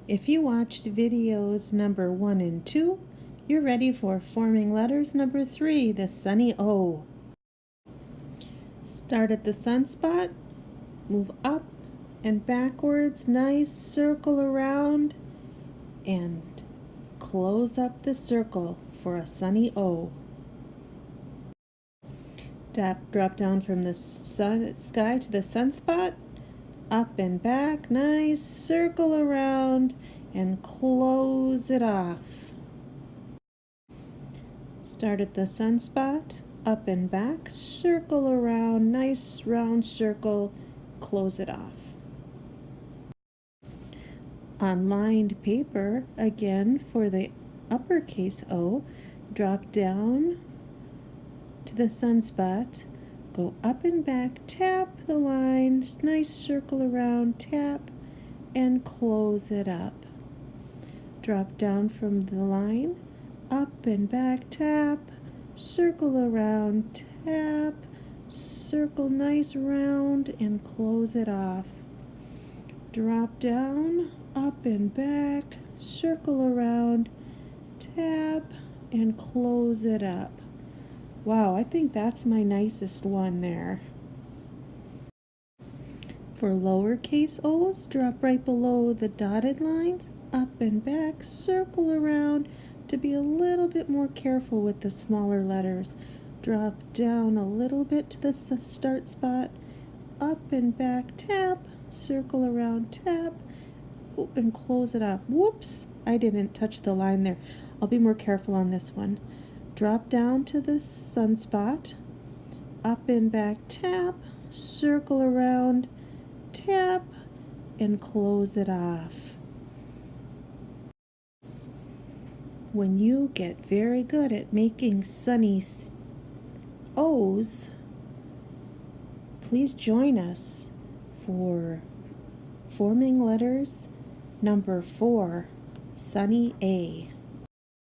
If you watched videos number 1 and 2, you're ready for forming letters number 3, the sunny O. Start at the sunspot, move up and backwards, nice circle around, and close up the circle for a sunny O. Drop down from the sky to the sunspot, up and back, nice circle around, and close it off. Start at the sunspot, up and back, circle around, nice round circle, close it off. On lined paper, again for the uppercase O, drop down to the sunspot, go up and back, tap the line, nice circle around, tap, and close it up. Drop down from the line, up and back, tap, circle around, tap, circle nice round, and close it off. Drop down, up and back, circle around, tap, and close it up. Wow, I think that's my nicest one there. For lowercase o's, drop right below the dotted lines, up and back, circle around to be a little bit more careful with the smaller letters. Drop down a little bit to the start spot, up and back, tap, circle around, tap, and close it up. Whoops, I didn't touch the line there. I'll be more careful on this one. Drop down to the sunspot, up and back, tap, circle around, tap, and close it off. When you get very good at making sunny O's, please join us for forming letters number 4, sunny A.